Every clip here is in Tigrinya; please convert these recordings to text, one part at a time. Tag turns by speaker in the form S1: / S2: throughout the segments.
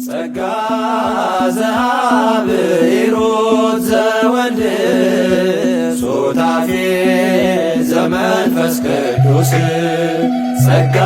S1: ጸጋ ዘአብ ሂሩት ዘወልድ ሱታፌ ዘመንፈስ ቅዱስ ጸጋ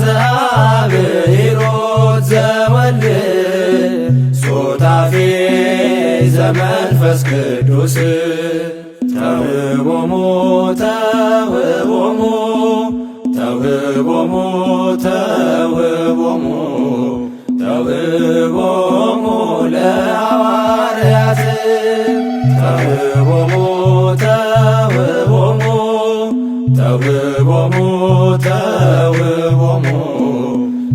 S1: ዘአብ ሂሩት ዘወልድ ሱታፌ ዘመንፈስ ቅዱስ ተውህቦሙ ተውህቦሙ ተውህቦሙ ተውህቦሙ ተውህቦሙ ለሐዋርያት ተውህቦሙ ተውህቦሙ ተውህቦሙ ተውህቦሙ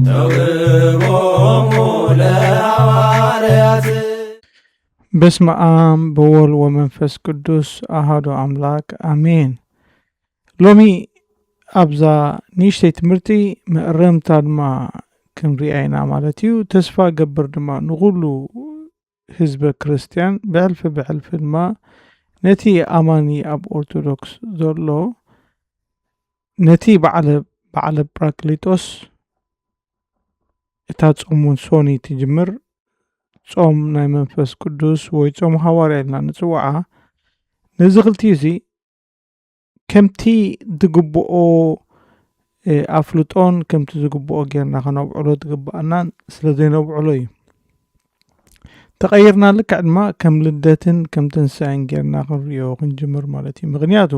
S1: ተውህቦሙ ለሐዋርያት።
S2: በስመ አብ በወልድ ወመንፈስ ቅዱስ አሐዱ አምላክ አሜን። ሎሚ አብዛ ንእሽተይ ትምህርቲ መእረምታ ድማ ክንሪኣ ኢና ማለት እዩ። ተስፋ ገብር ድማ ንኩሉ ህዝበ ክርስቲያን ብሕልፊ ብሕልፊ ድማ ነቲ ኣማኒ ኣብ ኦርቶዶክስ ዘሎ ነቲ በዓለ ጰራቅሊጦስ እታ ጾም ሶኒ ትጅምር ጾም ናይ መንፈስ ቅዱስ ወይ ጾም ሐዋርያ ኢልና ንፅውዓ ነዚ ክልቲኡ እዚ ከምቲ ዝግብኦ ኣፍልጦን ከምቲ ዝግብኦ ጌርና ከነብዕሎ ዝግባአናን ስለ ዘይነብዕሎ እዩ። ተቀይርና ልክዕ ድማ ከም ልደትን ከም ትንሳኤን ጌርና ክንሪኦ ክንጅምር ማለት እዩ። ምክንያቱ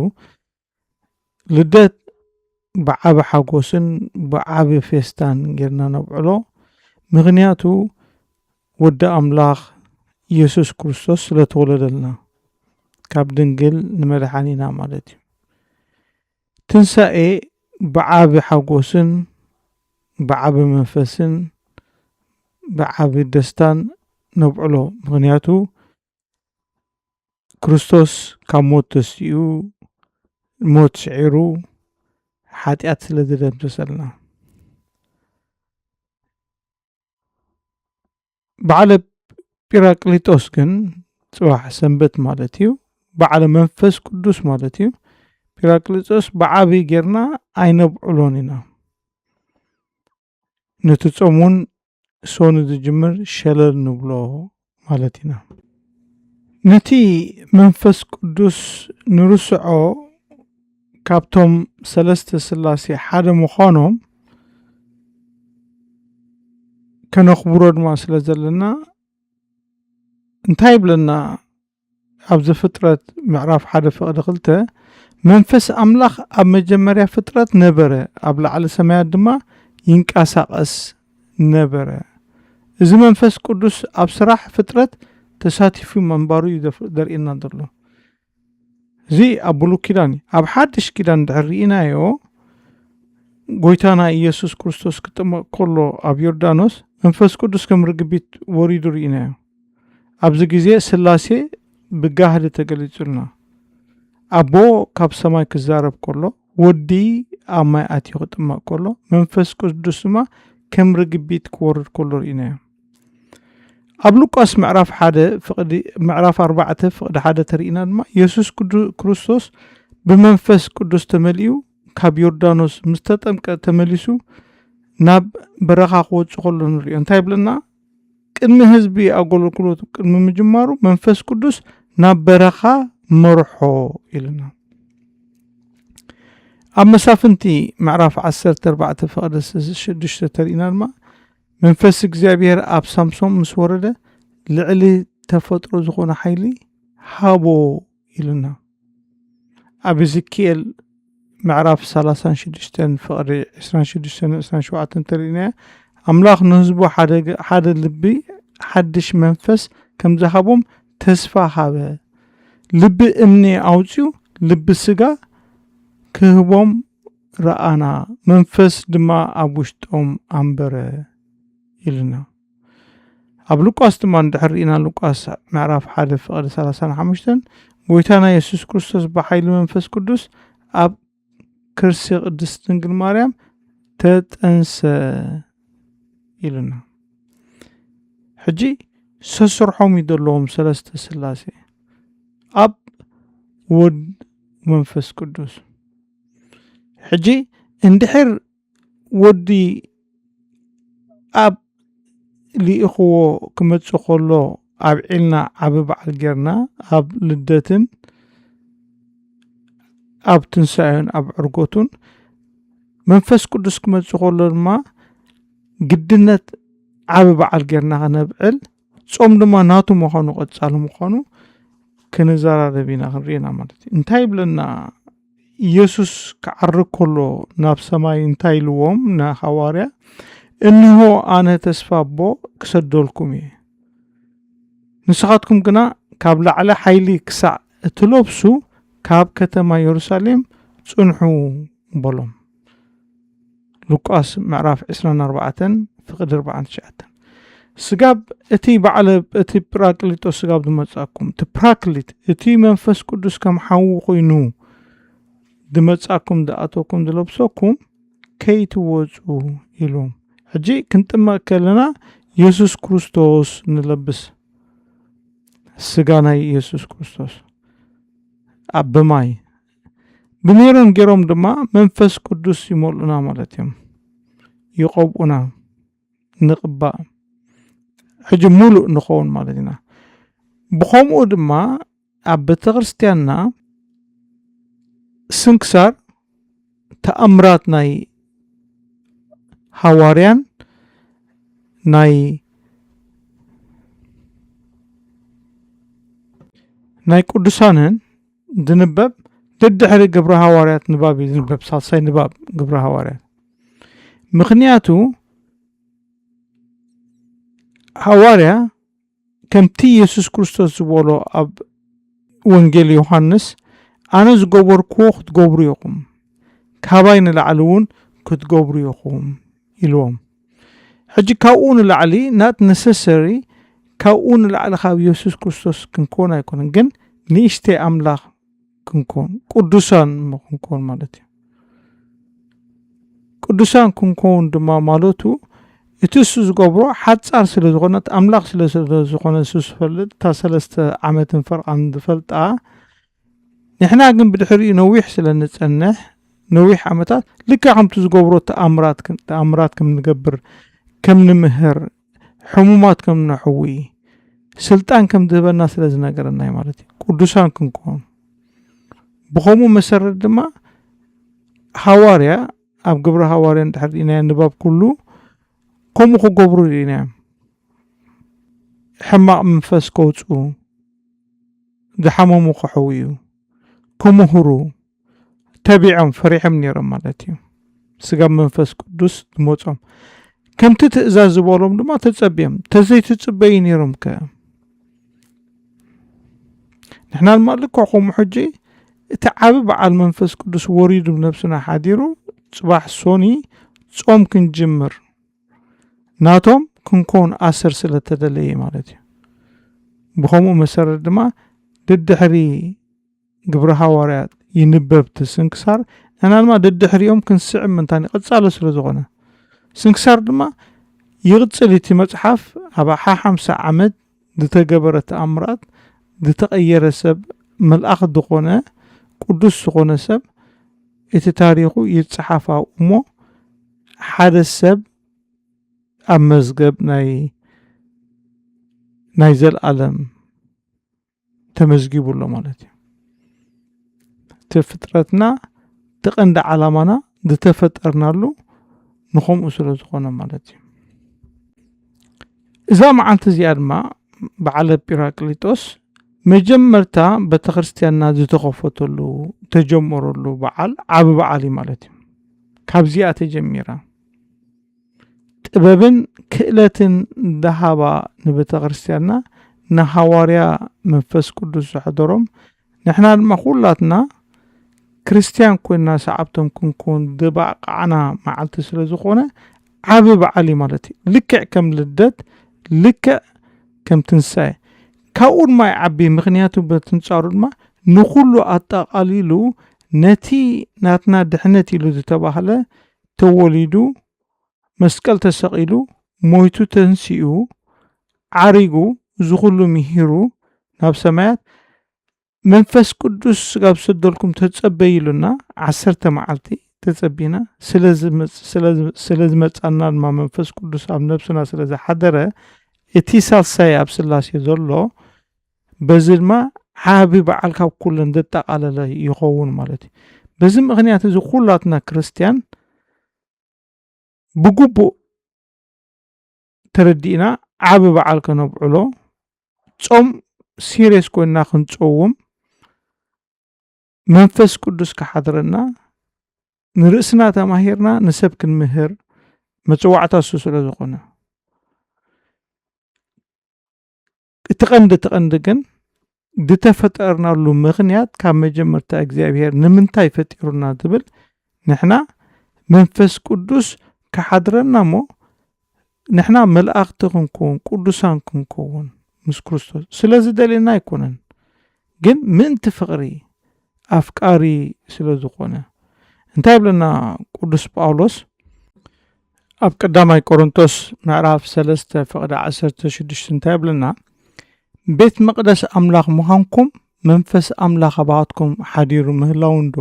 S2: ልደት ብዓብ ሓጎስን ብዓብ ፌስታን ጌርና ነብዕሎ ምክንያቱ ወዲ ኣምላኽ ኢየሱስ ክርስቶስ ስለተወለደልና ካብ ድንግል ንመድሓኒና ማለት እዩ። ትንሳኤ ብዓብ ሓጎስን ብዓብ መንፈስን ብዓብ ደስታን ነብዕሎ ምክንያቱ ክርስቶስ ካብ ሞት ተስኡ ሞት ስዒሩ ሓጢኣት ስለ ዝደምሰሰልና። በዓለ ጰራቅሊጦስ ግን ፅዋሕ ሰንበት ማለት እዩ። በዓለ መንፈስ ቅዱስ ማለት እዩ። ጰራቅሊጦስ ብዓብይ ጌርና ኣይነብዕሎን ኢና። ነቲ ጾም እውን ሶኒ ዝጅምር ሸለል ንብሎ ማለት ኢና። ነቲ መንፈስ ቅዱስ ንርስዖ ካብቶም ሰለስተ ስላሴ ሓደ ምዃኖም ከነኽብሮ ድማ ስለ ዘለና እንታይ ይብለና ኣብዚ ፍጥረት ምዕራፍ 1:2 መንፈስ ኣምላኽ ኣብ መጀመርያ ፍጥረት ነበረ ኣብ ላዕሊ ሰማያት ድማ ይንቀሳቐስ ነበረ። እዚ መንፈስ ቅዱስ ኣብ ስራሕ ፍጥረት ተሳቲፉ መንባሩ እዩ ዘርእየና ዘሎ። እዚ ኣብ ብሉይ ኪዳን እዩ። ኣብ ሓድሽ ኪዳን እንድሕር ርኢናዮ ጎይታና ኢየሱስ ክርስቶስ ክጥመቕ ከሎ ኣብ ዮርዳኖስ መንፈስ ቅዱስ ከም ርግቢት ወሪዱ ርኢናዮ። ኣብዚ ግዜ ስላሴ ብጋህዲ ተገሊጹልና ኣቦ ካብ ሰማይ ክዛረብ ከሎ ወዲ ኣብ ማይ ኣትዩ ክጥመቕ ከሎ መንፈስ ቅዱስ ድማ ከም ርግቢት ክወርድ ከሎ ርኢናዮ። ኣብ ሉቃስ ምዕራፍ 4 ፍቅዲ 1 ተርኢና ድማ ኢየሱስ ክርስቶስ ብመንፈስ ቅዱስ ተመሊኡ ካብ ዮርዳኖስ ምስ ተጠምቀ ተመሊሱ ናብ በረኻ ክወፅእ ከሎ ንሪኦ። እንታይ ይብለና? ቅድሚ ህዝቢ ኣገልግሎቱ ቅድሚ ምጅማሩ መንፈስ ቅዱስ ናብ በረኻ መርሖ ኢልና። ኣብ መሳፍንቲ ምዕራፍ 14 ፍቅዲ 6 ተርኢና ድማ መንፈስ እግዚኣብሔር ኣብ ሳምሶን ምስ ወረደ ልዕሊ ተፈጥሮ ዝኾነ ሓይሊ ሃቦ ኢልና። ኣብ ሕዝቅኤል ምዕራፍ 36 ፍቅዲ 26-27 ተርኢና ኣምላኽ ንህዝቡ ሓደ ልቢ ሓድሽ መንፈስ ከም ዝሃቦም ተስፋ ሃበ። ልቢ እምኒ ኣውፅኡ ልቢ ስጋ ክህቦም ረኣና መንፈስ ድማ ኣብ ውሽጦም ኣንበረ ኢልና። ኣብ ሉቃስ ድማ እንድሕር ርኢና ሉቃስ ምዕራፍ 1 ፍቅዲ 35 ጎይታና ኢየሱስ ክርስቶስ ብሓይሊ መንፈስ ቅዱስ ኣብ ክርስ ቅድስት ድንግል ማርያም ተጠንሰ ኢልና። ሕጂ ሰስርሖም ይደለዎም ሰለስተ ስላሴ ኣብ ወድ መንፈስ ቅዱስ። ሕጂ እንድሕር ወዲ ኣብ ልኢኽዎ ክመጽእ ከሎ ኣብዒልና ዓብ በዓል ጌርና ኣብ ልደትን ኣብ ትንሳኤን ኣብ ዕርጎቱን መንፈስ ቅዱስ ክመጽእ ከሎ ድማ ግድነት ዓብ በዓል ጌርና ክነብዕል ጾም ድማ ናቱ ምዃኑ ቀጻሊ ምዃኑ ክንዘራረብ ኢና ክንሪኢና ማለት እዩ። እንታይ ይብለና ኢየሱስ ክዓርግ ከሎ ናብ ሰማይ እንታይ ኢልዎም ንሐዋርያ እንሆ ኣነ ተስፋ ኣቦ ክሰደልኩም እየ ንስኻትኩም ግና ካብ ላዕሊ ሓይሊ ክሳዕ እትለብሱ ካብ ከተማ ኢየሩሳሌም ጽንሑ በሎም። ሉቃስ ምዕራፍ 24 ፍቅዲ 49 ስጋብ እቲ በዓለ እቲ ጰራቅሊጦስ ስጋብ ድመጻኩም እቲ ጰራክሊት እቲ መንፈስ ቅዱስ ከም ሓዊ ኮይኑ ድመጻኩም ድኣተኩም ድለብሰኩም ከይትወጹ ኢሎም ሕጂ ክንጥመቕ ከለና ኢየሱስ ክርስቶስ ንለብስ ስጋ ናይ ኢየሱስ ክርስቶስ ኣብማይ ብኔሮም ገይሮም ድማ መንፈስ ቅዱስ ይመልኡና ማለት እዮም ይቐብኡና ንቕባእ ሕጂ ሙሉእ ንኸውን ማለት ኢና ብኸምኡ ድማ ኣብ ቤተ ክርስቲያንና ስንክሳር ተኣምራት ናይ ሐዋርያን ናይ ቅዱሳንን ድንበብ ድድሕሪ ግብረ ሐዋርያት ንባብ ዝንበብ ሳልሳይ ንባብ ግብረ ሐዋርያት ምክንያቱ ሐዋርያ ከምቲ ኢየሱስ ክርስቶስ ዝበሎ ኣብ ወንጌል ዮሐንስ ኣነ ዝገበርክዎ ክትገብሩ ኢኹም ካባይ ንላዕሊ እውን ክትገብሩ ኢኹም ኢልዎም ሕጂ ካብኡ ንላዕሊ ናት ነሰሰሪ ካብኡ ንላዕሊ ካብ ኢየሱስ ክርስቶስ ክንኮን ኣይኮነን ግን ንእሽተይ ኣምላኽ ክንኮን ቅዱሳን ክንኮን ማለት እዩ ቅዱሳን ክንኮን ድማ ማለቱ እቲ እሱ ዝገብሮ ሓጻር ስለ ዝኾነ ኣምላኽ ስለ ዝኾነ እሱ ዝፈልጥ እታ 3 ዓመትን ፈርቓን ዝፈልጣ ንሕና ግን ብድሕሪኡ ነዊሕ ስለ ንጸንሕ ነዊሕ ዓመታት ልክዕ ከምቲ ዝገብሮ ተኣምራት ከም ንገብር ከም ንምህር ሕሙማት ከም ንሕዊ ስልጣን ከም ዝህበና ስለ ዝነገረና ማለት እዩ ቅዱሳን ክንኮን ብኸምኡ መሰረት ድማ ሐዋርያ ኣብ ግብረ ሐዋርያ እንድሕር ኢና ንባብ ኩሉ ከምኡ ክገብሩ ኢና ሕማቕ መንፈስ ከውፅኡ ዝሓመሙ ክሕውዩ ክምህሩ ተቢዖም ፈሪሖም ነይሮም ማለት እዩ ስጋብ መንፈስ ቅዱስ ዝመፆም ከምቲ ትእዛዝ ዝበሎም ድማ ተጸብዮም ተዘይትጽበዩ ነይሮም ከ ንሕና ድማ ልክዕ ከምኡ ሕጂ እቲ ዓብ በዓል መንፈስ ቅዱስ ወሪዱ ብነብስና ሓዲሩ ጽባሕ ሶኒ ጾም ክንጅምር ናቶም ክንኮን ኣስር ስለ ተደለየ ማለት እዩ ብኸምኡ መሰረት ድማ ድድሕሪ ግብረ ሐዋርያት ይንበብ ስንክሳር ንሕና ድማ ድድሕሪኦም ክንስዕብ ምንታኒ ቀጻሎ ስለ ዝኾነ ስንክሳር ድማ ይቕጽል እቲ መጽሓፍ ኣብ 50 ዓመት ዝተገበረ ተኣምራት ዝተቐየረ ሰብ መልኣኽ ዝኾነ ቅዱስ ዝኾነ ሰብ እቲ ታሪኹ ይጽሓፍ እሞ ሓደ ሰብ ኣብ መዝገብ ናይ ዘለዓለም ተመዝጊቡሎ ማለት እዩ እቲ ፍጥረትና ተቐንዲ ዓላማና ዝተፈጠርናሉ ንኸምኡ ስለ ዝኾነ ማለት እዩ እዛ መዓልቲ እዚኣ ድማ በዓለ ጲራቅሊጦስ መጀመርታ ቤተ ክርስቲያንና ዝተኸፈተሉ ተጀመረሉ በዓል ዓብ በዓል ማለት እዩ ካብዚኣ ተጀሚራ ጥበብን ክእለትን ደሃባ ንቤተ ክርስቲያንና ንሐዋርያ መንፈስ ቅዱስ ዝሕደሮም ንሕና ድማ ኩላትና ክርስቲያን ኮይና ሰዓብቶም ክንኮን ድባቕዓና መዓልቲ ስለ ዝኾነ ዓብ በዓል ማለት እዩ ልክዕ ከም ልደት ልክዕ ከም ትንሳኤ ካብኡ ድማ ይዓቢ ምክንያቱ በትንጻሩ ድማ ንኩሉ ኣጠቓሊሉ ነቲ ናትና ድሕነት ኢሉ ዝተባህለ ተወሊዱ መስቀል ተሰቂሉ ሞይቱ ተንሲኡ ዓሪጉ ዝኩሉ ምሂሩ ናብ ሰማያት መንፈስ ቅዱስ ስጋብ ሰደልኩም ተጸበይሉና 10 መዓልቲ ተጸቢና ስለዚ መጻና ድማ መንፈስ ቅዱስ ኣብ ነብስና ስለዚ ሓደረ እቲ ሳልሳይ ኣብ ስላሴ ዘሎ በዚ ድማ ዓቢ በዓል ካብ ኩለን ዘጠቃለለ ይኸውን ማለት እዩ። በዚ ምክንያት እዚ ኩላትና ክርስቲያን ብግቡእ ተረዲእና ዓቢ በዓል ከነብዕሎ ጾም ሲሪየስ ኮይና ክንጾውም መንፈስ ቅዱስ ከሓድረና ንርእስና ተማሂርና ንሰብ ክንምህር መጽዋዕታ እሱ ስለ ዝኾነ እቲ ቀንዲ ግን ዝተፈጠርናሉ ምክንያት ካብ መጀመርታ እግዚአብሔር ንምንታይ ፈጢሩና ትብል ንሕና መንፈስ ቅዱስ ከሓድረና ሞ ንሕና መላእክቲ ክንኮን ቅዱሳን ክንኮን ምስ ክርስቶስ ስለዚ ደሊና ኣይኮነን ግን ምእንቲ ፍቅሪ ኣፍቃሪ ስለ ዝኾነ እንታይ ብለና ቅዱስ ጳውሎስ ኣብ ቀዳማይ ቆሮንቶስ ምዕራፍ 3 ፍቅዲ 16 እንታይ ብለና ቤት መቅደስ ኣምላኽ ምዃንኩም መንፈስ ኣምላኽ ኣባትኩም ሓዲሩ ምህላው እንዶ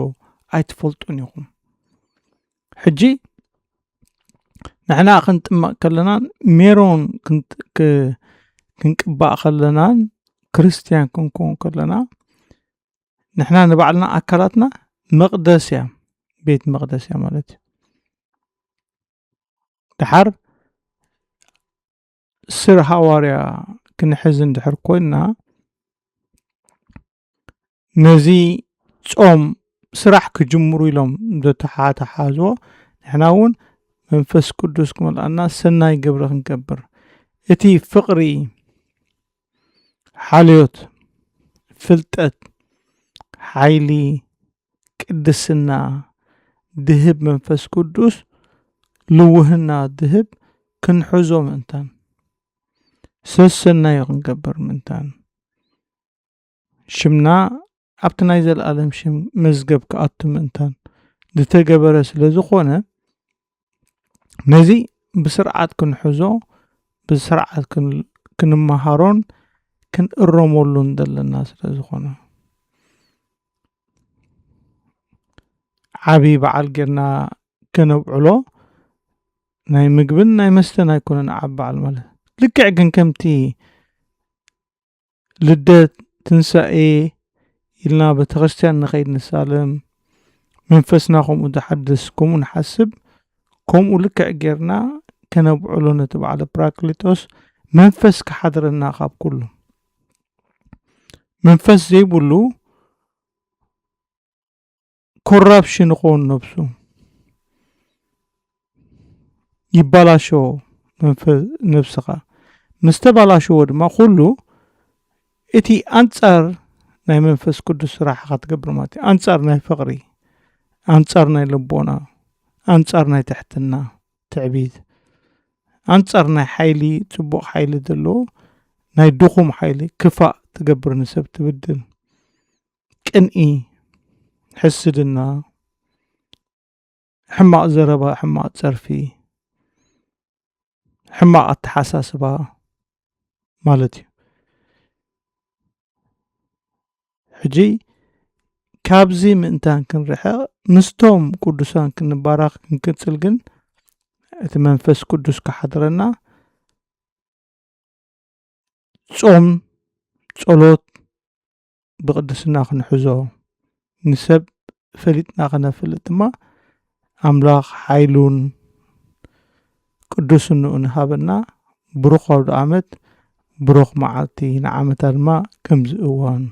S2: ኣይትፈልጡን ኢኹም። ሕጂ ንሕና ክንጥመቕ ከለና ሜሮን ክንቅባእ ከለና ክርስቲያን ክንኮን ከለና ንሕና ንባዕልና ኣካላትና መቅደስ እያ ቤት መቅደስ እያ ማለት እዩ። ድሓር ስር ሃዋርያ ክንሕዝ እንድሕር ኮይና ነዚ ጾም ስራሕ ክጅምሩ ኢሎም ዘተሓሓዝዎ ንሕና እውን መንፈስ ቅዱስ ክመልአና ሰናይ ግብሪ ክንገብር እቲ ፍቅሪ ሓልዮት ፍልጠት ሓይሊ ቅድስና ድህብ መንፈስ ቅዱስ ልውህና ድህብ ክንሕዞ ምእንታን ሰሰናይ ክንገብር ምእንታን ሽምና ኣብቲ ናይ ዘለኣለም ሽም መዝገብ ክኣቱ ምእንታን ዝተገበረ ስለ ዝኾነ ነዚ ብስርዓት ክንሕዞ ብስርዓት ክንመሃሮን ክንእረመሉን ዘለና ስለ ዝኾነ ዓቢ በዓል ጌርና ከነብዕሎ ናይ ምግብን ናይ መስተን ኣይኮነን ዓቢ በዓል ማለት ልክዕ ግን ከምቲ ልደት ትንሳኤ ኢልና ቤተክርስትያን ንኸይድ ንሳለም መንፈስና ከምኡ ዝሓድስ ከምኡ ንሓስብ ከምኡ ልክዕ ጌርና ከነብዕሎ ነቲ በዓለ ጰራቅሊጦስ መንፈስ ክሓድረና ካብ ኩሉ መንፈስ ዘይብሉ ኮራፕሽን ይኾን ነብሱ ይባላሾ ነብስኻ ምስተባላሽዎ ድማ ኩሉ እቲ አንጻር ናይ መንፈስ ቅዱስ ስራሕ ክትገብር ማለት አንጻር ናይ ፍቅሪ አንጻር ናይ ልቦና አንጻር ናይ ትሕትና ትዕቢት አንጻር ናይ ሓይሊ ጽቡቕ ሓይሊ ዘሎ ናይ ድኹም ሓይሊ ክፋእ ትገብር ንሰብ ትብድል ቅንኢ ሕስድና ሕማቅ ዘረባ ሕማቅ ፀርፊ ሕማቅ ኣተሓሳስባ ማለት እዩ። ሕጂ ካብዚ ምእንታን ክንርሕቕ ምስቶም ቅዱሳን ክንባረኽ ክንቅፅል ግን እቲ መንፈስ ቅዱስ ክሓድረና ጾም ጸሎት ብቅድስና ክንሕዞ ንሰብ ፈሊጥና ክነፍልጥ ድማ ኣምላኽ ሓይሉን ቅዱስንኡ ንሃበና ብሩኽ ኣውደ ዓመት ብሩኽ መዓልቲ ንዓመታት ድማ ከምዚ እዋን